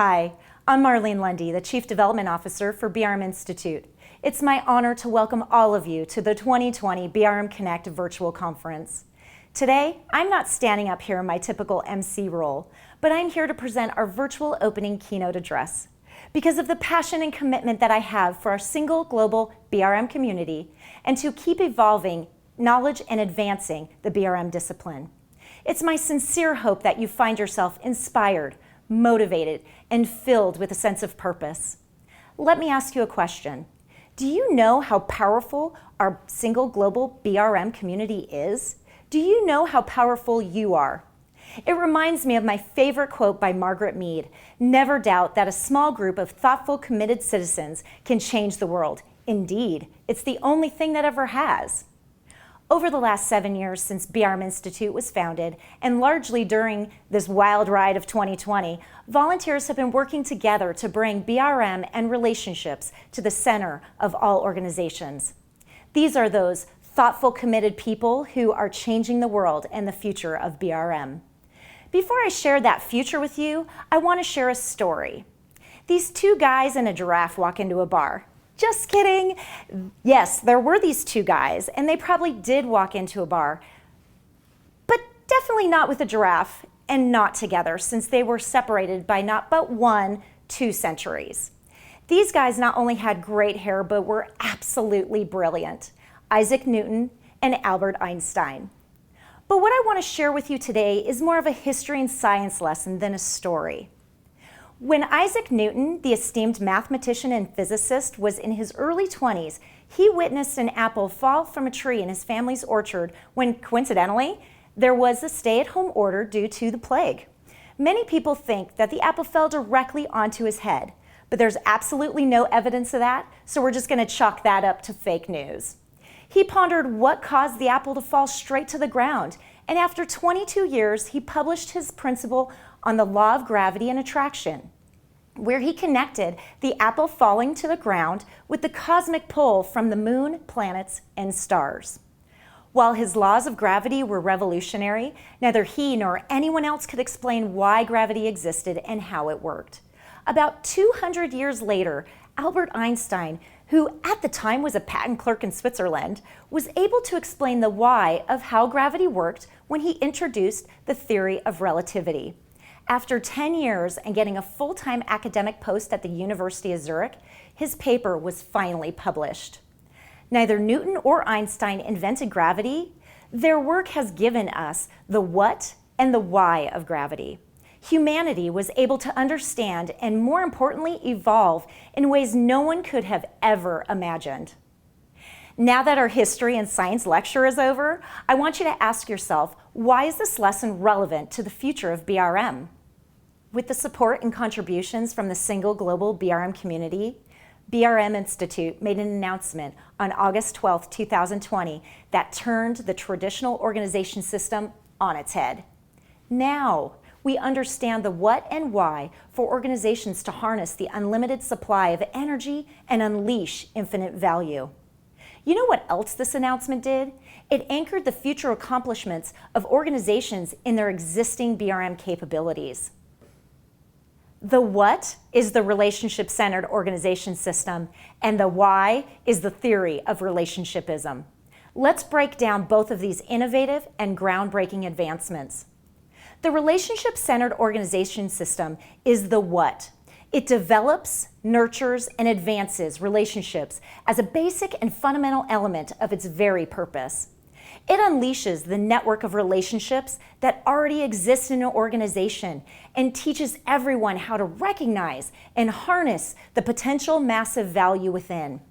Hi, I'm Marleen Lundy, the Chief Development Officer for BRM Institute. It's my honor to welcome all of you to the 2020 BRM Connect virtual conference. Today, I'm not standing up here in my typical MC role, but I'm here to present our virtual opening keynote address. Because of the passion and commitment that I have for our single global BRM community and to keep evolving knowledge and advancing the BRM discipline. It's my sincere hope that you find yourself inspired, motivated, and filled with a sense of purpose. Let me ask you a question. Do you know how powerful our single global BRM community is? Do you know how powerful you are? It reminds me of my favorite quote by Margaret Mead, "Never doubt that a small group of thoughtful, committed citizens can change the world. Indeed, it's the only thing that ever has." Over the last 7 years since BRM Institute was founded, and largely during this wild ride of 2020, volunteers have been working together to bring BRM and relationships to the center of all organizations. These are those thoughtful, committed people who are changing the world and the future of BRM. Before I share that future with you, I want to share a story. These two guys and a giraffe walk into a bar. Just kidding. Yes, there were these two guys, and they probably did walk into a bar, but definitely not with a giraffe and not together, since they were separated by not but 2 centuries. These guys not only had great hair, but were absolutely brilliant. Isaac Newton and Albert Einstein. But what I want to share with you today is more of a history and science lesson than a story. When Isaac Newton, the esteemed mathematician and physicist, was in his early 20s, he witnessed an apple fall from a tree in his family's orchard when, coincidentally, there was a stay-at-home order due to the plague. Many people think that the apple fell directly onto his head, but there's absolutely no evidence of that, so we're just going to chalk that up to fake news. He pondered what caused the apple to fall straight to the ground, and after 22 years, he published his principle on the law of gravity and attraction, where he connected the apple falling to the ground with the cosmic pull from the moon, planets, and stars. While his laws of gravity were revolutionary, neither he nor anyone else could explain why gravity existed and how it worked. About 200 years later, Albert Einstein, who at the time was a patent clerk in Switzerland, was able to explain the why of how gravity worked when he introduced the theory of relativity. After 10 years and getting a full-time academic post at the University of Zurich, his paper was finally published. Neither Newton or Einstein invented gravity. Their work has given us the what and the why of gravity. Humanity was able to understand and, more importantly, evolve in ways no one could have ever imagined. Now that our history and science lecture is over, I want you to ask yourself, why is this lesson relevant to the future of BRM? With the support and contributions from the single global BRM community, BRM Institute made an announcement on August 12, 2020 that turned the traditional organization system on its head. Now, we understand the what and why for organizations to harness the unlimited supply of energy and unleash infinite value. You know what else this announcement did? It anchored the future accomplishments of organizations in their existing BRM capabilities. The what is the relationship-centered organization system, and the why is the theory of relationshipism. Let's break down both of these innovative and groundbreaking advancements. The relationship-centered organization system is the what. It develops, nurtures, and advances relationships as a basic and fundamental element of its very purpose. It unleashes the network of relationships that already exist in an organization and teaches everyone how to recognize and harness the potential massive value within.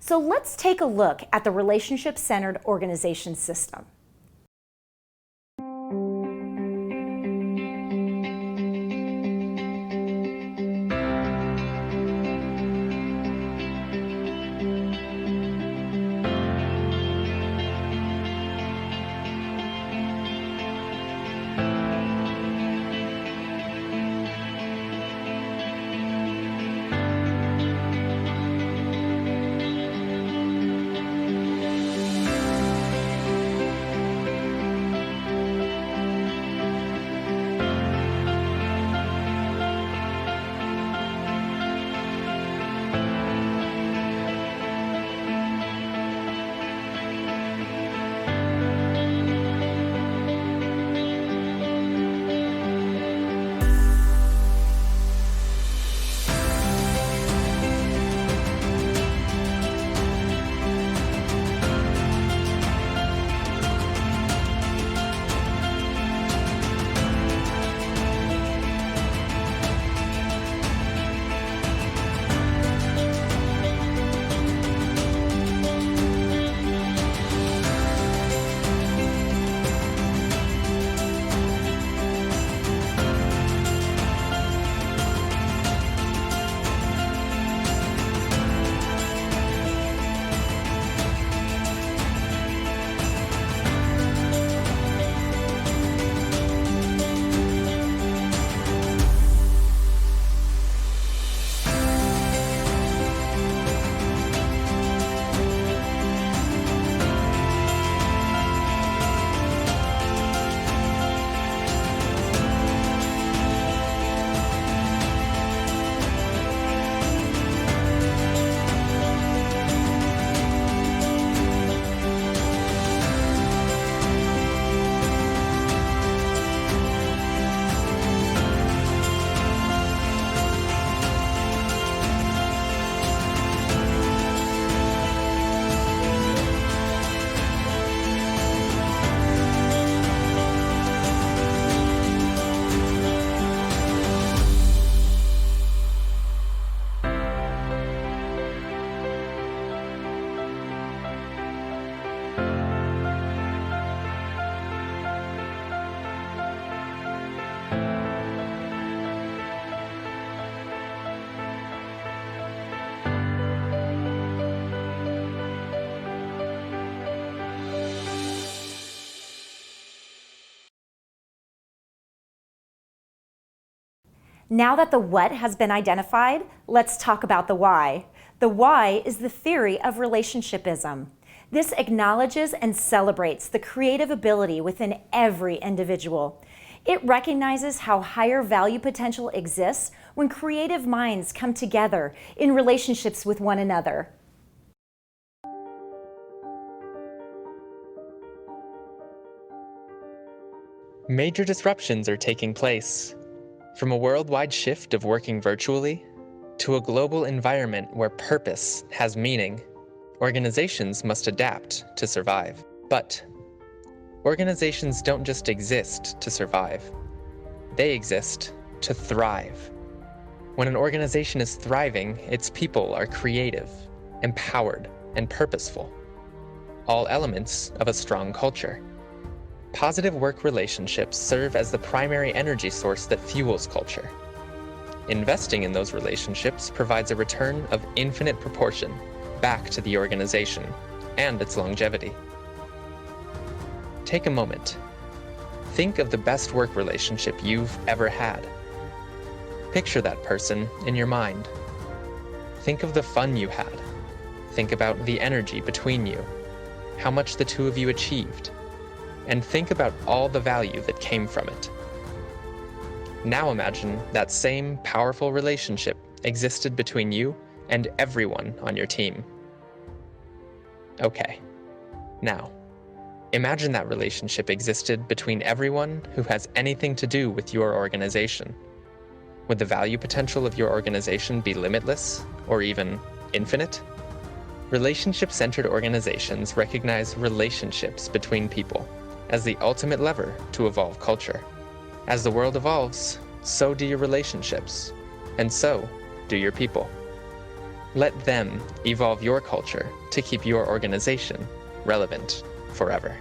So let's take a look at the relationship-centered organization system. Now that the what has been identified, let's talk about the why. The why is the theory of relationshipism. This acknowledges and celebrates the creative ability within every individual. It recognizes how higher value potential exists when creative minds come together in relationships with one another. Major disruptions are taking place. From a worldwide shift of working virtually to a global environment where purpose has meaning, organizations must adapt to survive. But organizations don't just exist to survive. They exist to thrive. When an organization is thriving, its people are creative, empowered, and purposeful. All elements of a strong culture. Positive work relationships serve as the primary energy source that fuels culture. Investing in those relationships provides a return of infinite proportion back to the organization and its longevity. Take a moment. Think of the best work relationship you've ever had. Picture that person in your mind. Think of the fun you had. Think about the energy between you, how much the two of you achieved, and think about all the value that came from it. Now imagine that same powerful relationship existed between you and everyone on your team. Okay, now, imagine that relationship existed between everyone who has anything to do with your organization. Would the value potential of your organization be limitless or even infinite? Relationship-centered organizations recognize relationships between people as the ultimate lever to evolve culture. As the world evolves, so do your relationships, and so do your people. Let them evolve your culture to keep your organization relevant forever.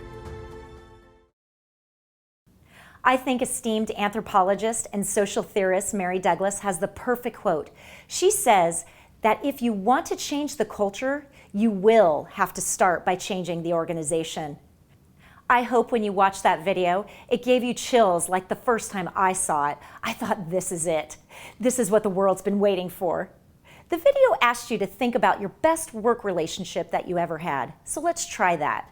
I think esteemed anthropologist and social theorist Mary Douglas has the perfect quote. She says that if you want to change the culture, you will have to start by changing the organization. I hope when you watch that video, it gave you chills like the first time I saw it. I thought, this is it. This is what the world's been waiting for. The video asked you to think about your best work relationship that you ever had. So let's try that.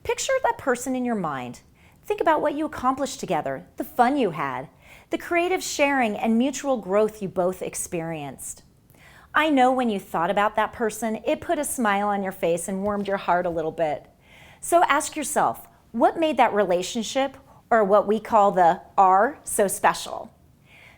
Picture that person in your mind. Think about what you accomplished together, the fun you had, the creative sharing and mutual growth you both experienced. I know when you thought about that person, it put a smile on your face and warmed your heart a little bit. So ask yourself, what made that relationship, or what we call the R, so special?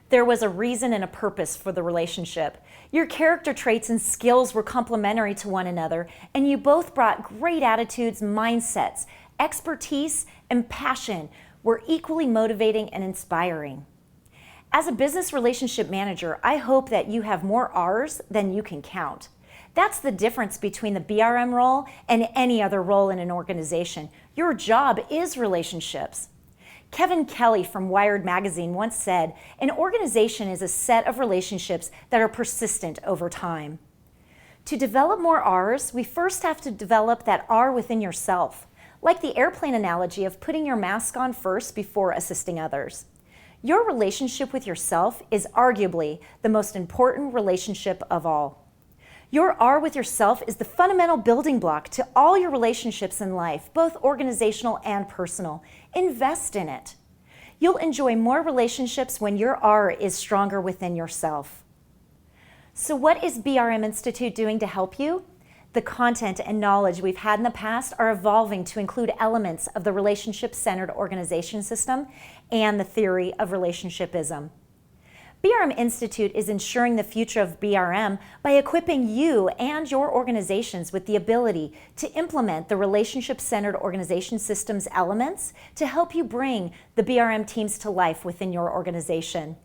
There was a reason and a purpose for the relationship. Your character traits and skills were complementary to one another, and you both brought great attitudes, mindsets, expertise, and passion were equally motivating and inspiring. As a business relationship manager, I hope that you have more R's than you can count. That's the difference between the BRM role and any other role in an organization. Your job is relationships. Kevin Kelly from Wired magazine once said, an organization is a set of relationships that are persistent over time. To develop more R's, we first have to develop that R within yourself, like the airplane analogy of putting your mask on first before assisting others. Your relationship with yourself is arguably the most important relationship of all. Your R with yourself is the fundamental building block to all your relationships in life, both organizational and personal. Invest in it. You'll enjoy more relationships when your R is stronger within yourself. So what is BRM Institute doing to help you? The content and knowledge we've had in the past are evolving to include elements of the relationship-centered organization system and the theory of relationshipism. BRM Institute is ensuring the future of BRM by equipping you and your organizations with the ability to implement the relationship-centered organization system's elements to help you bring the BRM teams to life within your organization.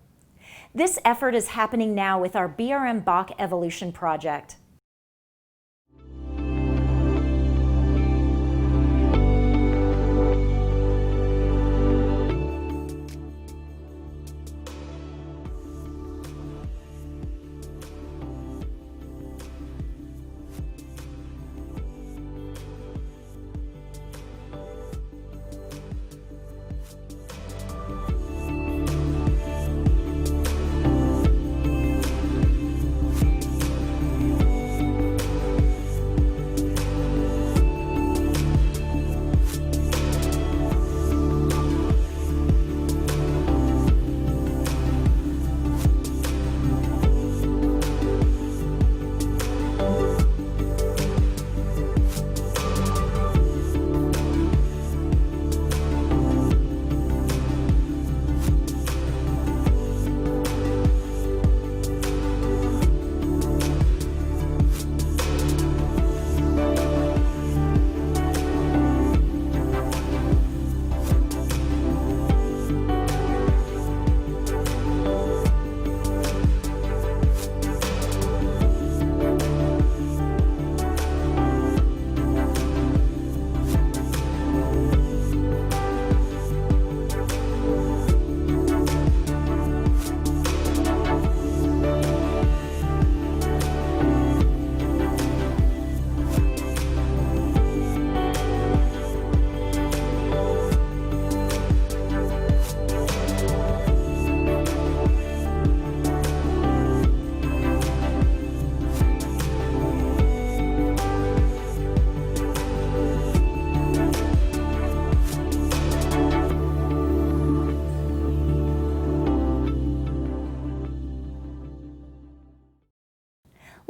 This effort is happening now with our BRM Bach Evolution project.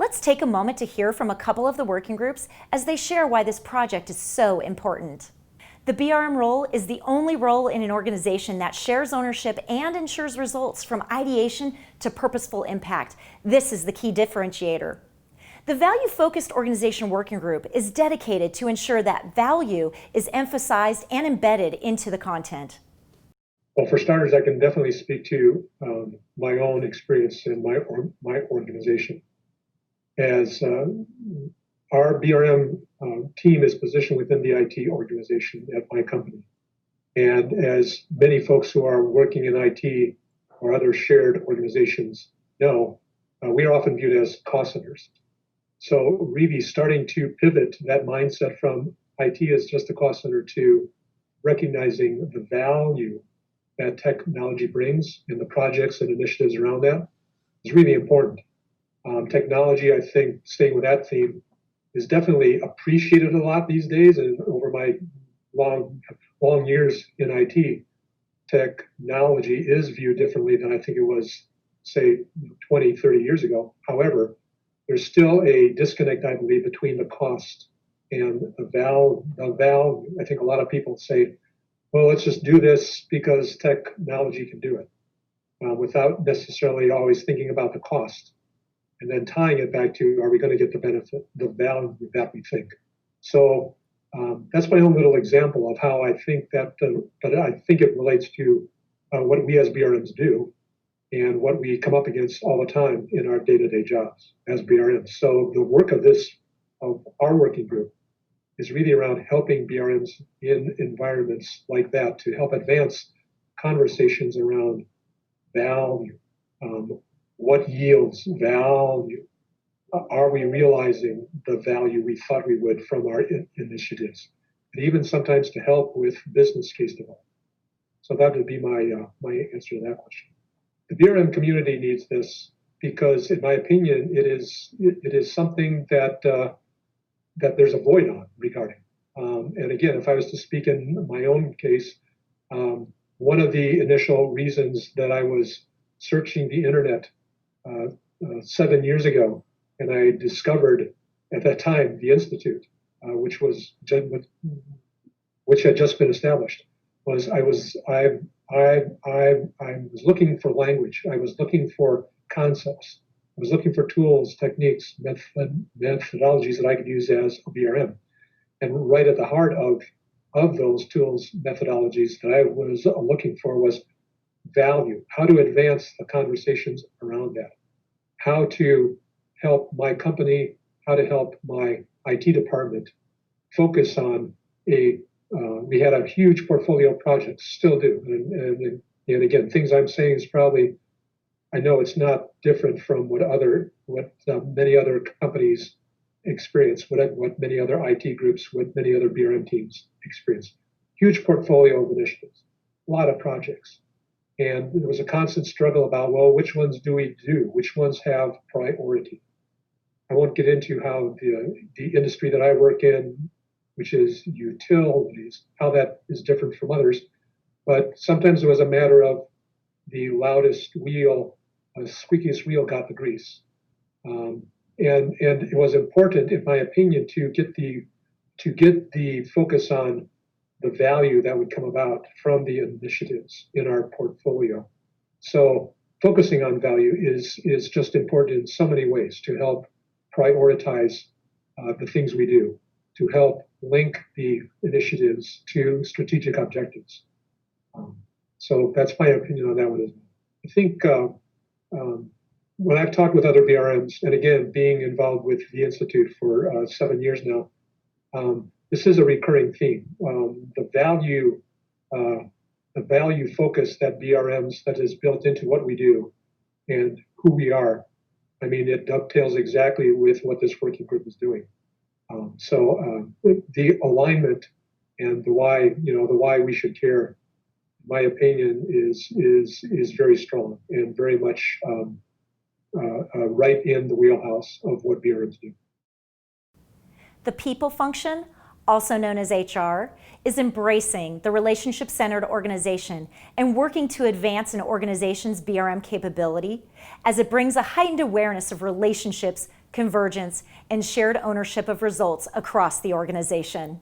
Let's take a moment to hear from a couple of the working groups as they share why this project is so important. The BRM role is the only role in an organization that shares ownership and ensures results from ideation to purposeful impact. This is the key differentiator. The Value-Focused Organization Working Group is dedicated to ensure that value is emphasized and embedded into the content. Well, for starters, I can definitely speak to my own experience in my organization. As our BRM team is positioned within the IT organization at my company. And as many folks who are working in IT or other shared organizations know, we are often viewed as cost centers. So really starting to pivot that mindset from IT as just a cost center to recognizing the value that technology brings and the projects and initiatives around that is really important. Technology, I think, staying with that theme, is definitely appreciated a lot these days. And over my long years in IT, technology is viewed differently than I think it was, say, 20, 30 years ago. However, there's still a disconnect, I believe, between the cost and the value. I think a lot of people say, well, let's just do this because technology can do it, without necessarily always thinking about the cost. And then tying it back to, are we going to get the benefit, the value that we think? So that's my own little example of how I think that, but I think it relates to what we as BRMs do and what we come up against all the time in our day-to-day jobs as BRMs. So the work of our working group is really around helping BRMs in environments like that to help advance conversations around value. What yields value? Are we realizing the value we thought we would from our initiatives? And even sometimes to help with business case development. So that would be my answer to that question. The BRM community needs this because, in my opinion, it is something that that there's a void on regarding. And again, if I was to speak in my own case, one of the initial reasons that I was searching the internet 7 years ago, and I discovered at that time the Institute, which had just been established, was I was looking for language. I was looking for concepts. I was looking for tools, techniques, methodologies that I could use as a BRM. And right at the heart of those tools, methodologies that I was looking for was value, how to advance the conversations around that, how to help my company, how to help my IT department focus on we had a huge portfolio of projects, still do. And again, things I'm saying is probably, I know it's not different from what many other companies experience, what many other IT groups, what many other BRM teams experience. Huge portfolio of initiatives, a lot of projects. And there was a constant struggle about, well, which ones do we do? Which ones have priority? I won't get into how the industry that I work in, which is utilities, how that is different from others. But sometimes it was a matter of the loudest wheel, squeakiest wheel got the grease. And it was important, in my opinion, to get the focus on the value that would come about from the initiatives in our portfolio. So focusing on value is just important in so many ways to help prioritize the things we do, to help link the initiatives to strategic objectives. So that's my opinion on that one. I think when I've talked with other BRMs, and again, being involved with the Institute for 7 years now, this is a recurring theme. The value focus that BRMs, that is built into what we do and who we are, I mean, it dovetails exactly with what this working group is doing. So the alignment and the why we should care, in my opinion, is very strong and very much right in the wheelhouse of what BRMs do. The people function, also known as HR, is embracing the relationship-centered organization and working to advance an organization's BRM capability as it brings a heightened awareness of relationships convergence, and shared ownership of results across the organization.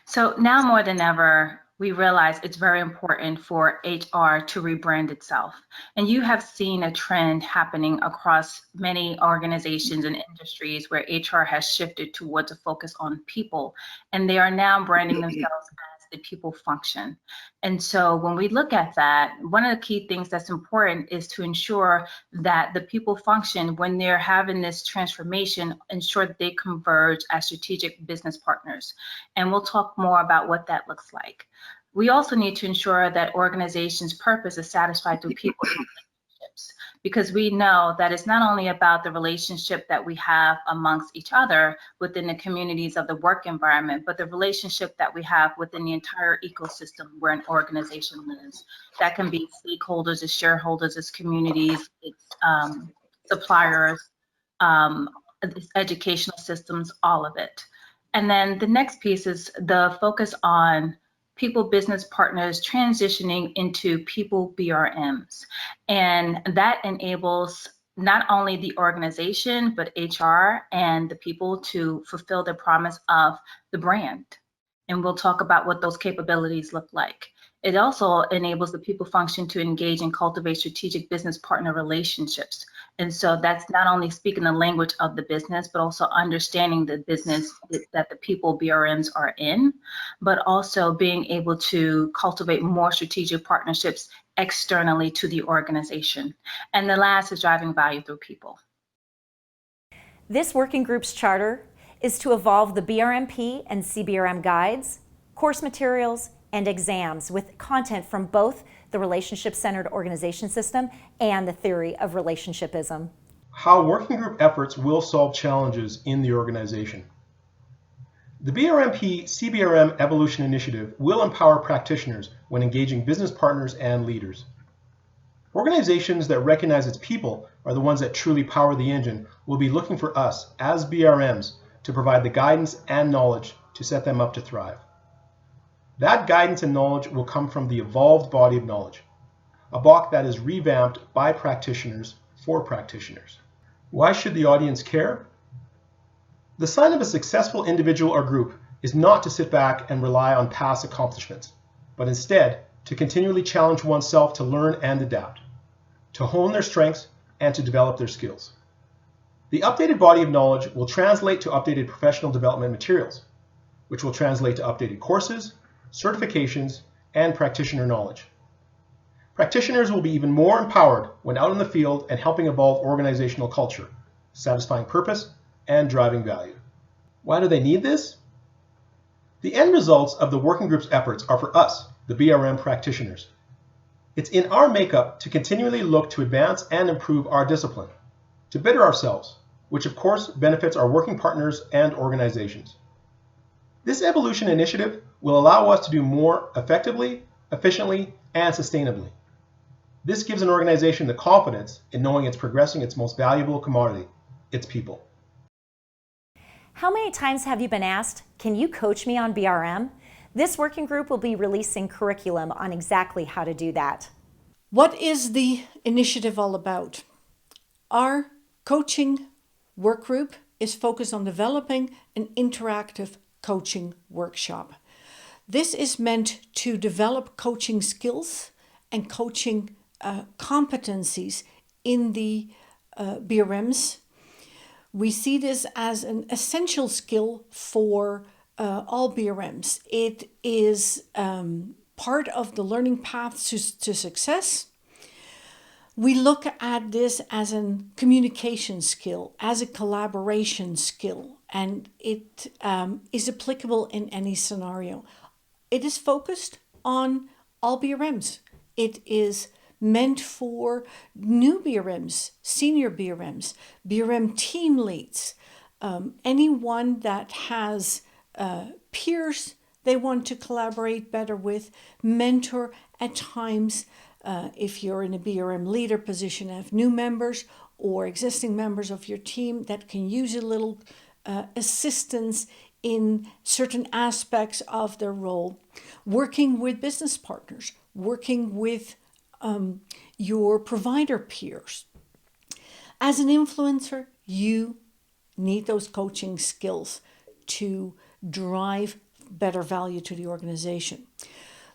So now more than ever, we realize it's very important for HR to rebrand itself. And you have seen a trend happening across many organizations and industries where HR has shifted towards a focus on people, and they are now branding themselves as the people function. And so when we look at that, one of the key things that's important is to ensure that the people function, when they're having this transformation, ensure that they converge as strategic business partners. And we'll talk more about what that looks like. We also need to ensure that organizations' purpose is satisfied through people and relationships, because we know that it's not only about the relationship that we have amongst each other within the communities of the work environment, but the relationship that we have within the entire ecosystem where an organization lives. That can be stakeholders, its shareholders, its communities, its suppliers, its educational systems, all of it. And then the next piece is the focus on people business partners transitioning into people BRMs. And that enables not only the organization, but HR and the people to fulfill the promise of the brand. And we'll talk about what those capabilities look like. It also enables the people function to engage and cultivate strategic business partner relationships. And so that's not only speaking the language of the business, but also understanding the business that the people BRMs are in, but also being able to cultivate more strategic partnerships externally to the organization. And the last is driving value through people. This working group's charter is to evolve the BRMP and CBRM guides, course materials, and exams with content from both the relationship-centered organization system and the theory of relationshipism. How working group efforts will solve challenges in the organization. The BRMP CBRM Evolution Initiative will empower practitioners when engaging business partners and leaders. Organizations that recognize its people are the ones that truly power the engine will be looking for us as BRMs to provide the guidance and knowledge to set them up to thrive. That guidance and knowledge will come from the evolved body of knowledge, a BOK that is revamped by practitioners for practitioners. Why should the audience care? The sign of a successful individual or group is not to sit back and rely on past accomplishments, but instead to continually challenge oneself to learn and adapt, to hone their strengths and to develop their skills. The updated body of knowledge will translate to updated professional development materials, which will translate to updated courses, certifications, and practitioner knowledge. Practitioners will be even more empowered when out in the field and helping evolve organizational culture, satisfying purpose, and driving value. Why do they need this? The end results of the working group's efforts are for us, the BRM practitioners. It's in our makeup to continually look to advance and improve our discipline, to better ourselves, which of course benefits our working partners and organizations. This evolution initiative will allow us to do more effectively, efficiently, and sustainably. This gives an organization the confidence in knowing it's progressing its most valuable commodity, its people. How many times have you been asked, can you coach me on BRM? This working group will be releasing curriculum on exactly how to do that. What is the initiative all about? Our coaching work group is focused on developing an interactive coaching workshop. This is meant to develop coaching skills and coaching competencies in the BRMs. We see this as an essential skill for all BRMs. It is part of the learning path to success. We look at this as a communication skill, as a collaboration skill, and it is applicable in any scenario. It is focused on all BRMs. It is meant for new BRMs, senior BRMs, BRM team leads, anyone that has peers they want to collaborate better with, mentor at times. If you're in a BRM leader position, have new members or existing members of your team that can use a little assistance in certain aspects of their role. Working with business partners, working with your provider peers. As an influencer, you need those coaching skills to drive better value to the organization.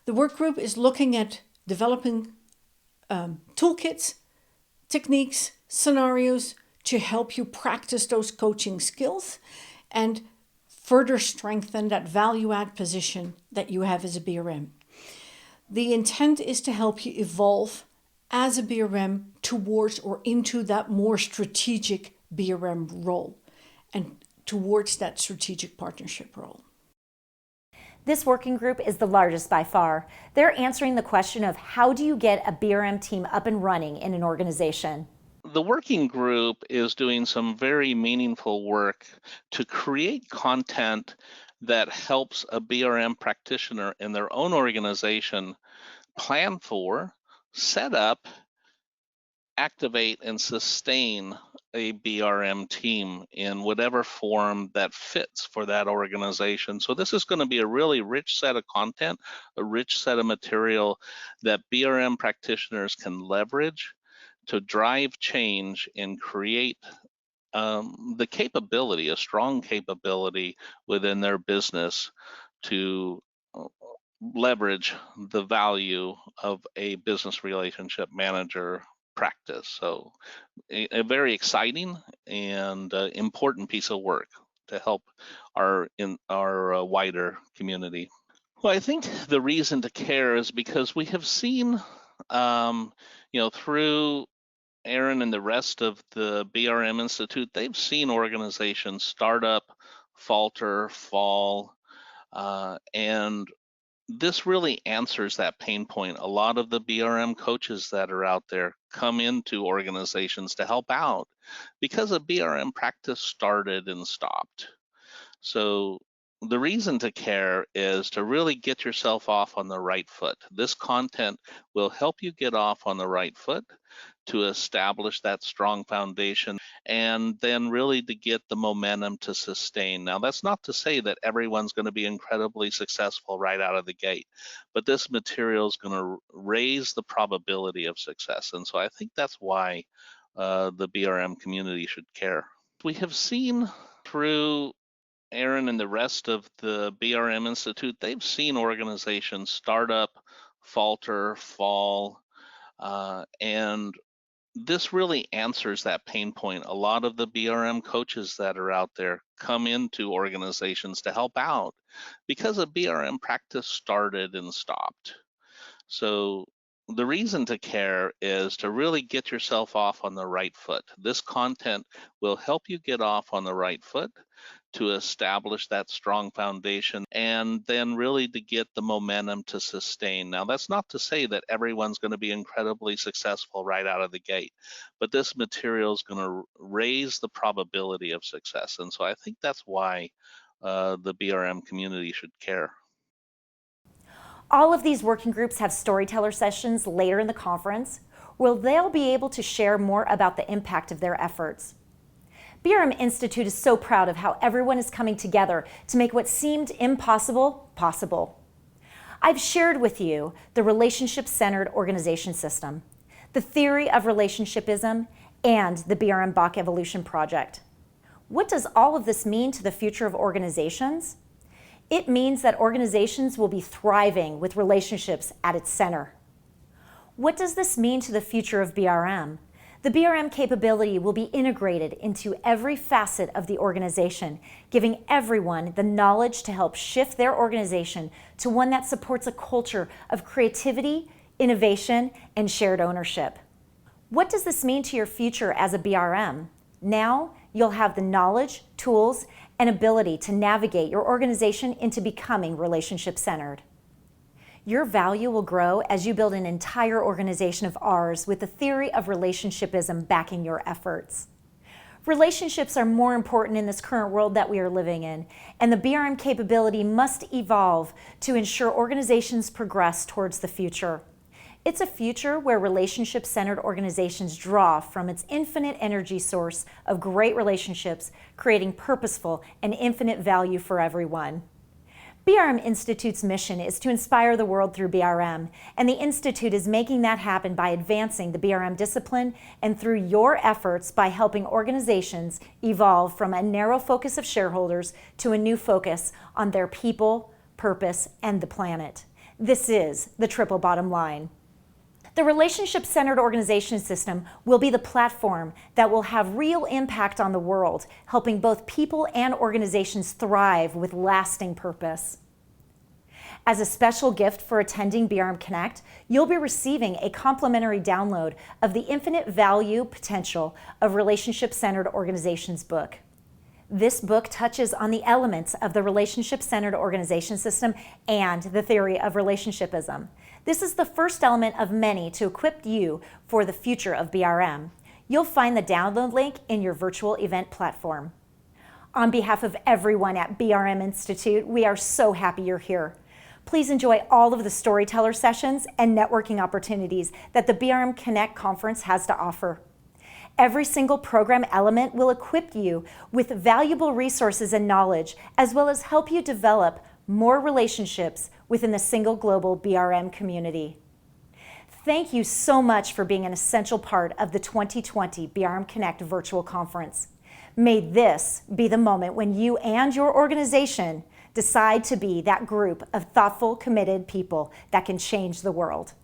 The work group is looking at developing toolkits, techniques, scenarios to help you practice those coaching skills and further strengthen that value add position that you have as a BRM. The intent is to help you evolve as a BRM towards or into that more strategic BRM role and towards that strategic partnership role. This working group is the largest by far. They're answering the question of how do you get a BRM team up and running in an organization? The working group is doing some very meaningful work to create content that helps a BRM practitioner in their own organization plan for, set up, activate, and sustain a BRM team in whatever form that fits for that organization. So this is going to be a really rich set of content, a rich set of material that BRM practitioners can leverage to drive change and create the capability, a strong capability within their business to leverage the value of a business relationship manager practice. So a very exciting and important piece of work to help our wider community. Well, I think the reason to care is because we have seen, through Aaron and the rest of the BRM Institute, they've seen organizations start up, falter, fall, and this really answers that pain point. A lot of the BRM coaches that are out there come into organizations to help out because a BRM practice started and stopped. So the reason to care is to really get yourself off on the right foot. This content will help you get off on the right foot to establish that strong foundation and then really to get the momentum to sustain. Now, that's not to say that everyone's going to be incredibly successful right out of the gate, but this material is going to raise the probability of success. And so I think that's why the BRM community should care. We have seen through Aaron and the rest of the BRM Institute, they've seen organizations start up, falter, fall, and this really answers that pain point. A lot of the BRM coaches that are out there come into organizations to help out because a BRM practice started and stopped. So the reason to care is to really get yourself off on the right foot. This content will help you get off on the right foot to establish that strong foundation and then really to get the momentum to sustain. Now, that's not to say that everyone's going to be incredibly successful right out of the gate, but this material is going to raise the probability of success. And so I think that's why the BRM community should care. All of these working groups have storyteller sessions later in the conference where they'll be able to share more about the impact of their efforts. BRM Institute is so proud of how everyone is coming together to make what seemed impossible possible. I've shared with you the relationship-centered organization system, the theory of relationshipism, and the BRM Bach Evolution Project. What does all of this mean to the future of organizations? It means that organizations will be thriving with relationships at its center. What does this mean to the future of BRM? The BRM capability will be integrated into every facet of the organization, giving everyone the knowledge to help shift their organization to one that supports a culture of creativity, innovation, and shared ownership. What does this mean to your future as a BRM? Now, you'll have the knowledge, tools, and ability to navigate your organization into becoming relationship-centered. Your value will grow as you build an entire organization of ours with the theory of relationshipism backing your efforts. Relationships are more important in this current world that we are living in, and the BRM capability must evolve to ensure organizations progress towards the future. It's a future where relationship-centered organizations draw from its infinite energy source of great relationships, creating purposeful and infinite value for everyone. BRM Institute's mission is to inspire the world through BRM, and the Institute is making that happen by advancing the BRM discipline and through your efforts by helping organizations evolve from a narrow focus of shareholders to a new focus on their people, purpose, and the planet. This is the triple bottom line. The relationship-centered organization system will be the platform that will have real impact on the world, helping both people and organizations thrive with lasting purpose. As a special gift for attending BRM Connect, you'll be receiving a complimentary download of the Infinite Value Potential of Relationship-Centered Organizations book. This book touches on the elements of the relationship-centered organization system and the theory of relationshipism. This is the first element of many to equip you for the future of BRM. You'll find the download link in your virtual event platform. On behalf of everyone at BRM Institute, we are so happy you're here. Please enjoy all of the Storyteller sessions and networking opportunities that the BRM Connect conference has to offer. Every single program element will equip you with valuable resources and knowledge, as well as help you develop more relationships within the single global BRM community. Thank you so much for being an essential part of the 2020 BRM Connect virtual conference. May this be the moment when you and your organization decide to be that group of thoughtful, committed people that can change the world.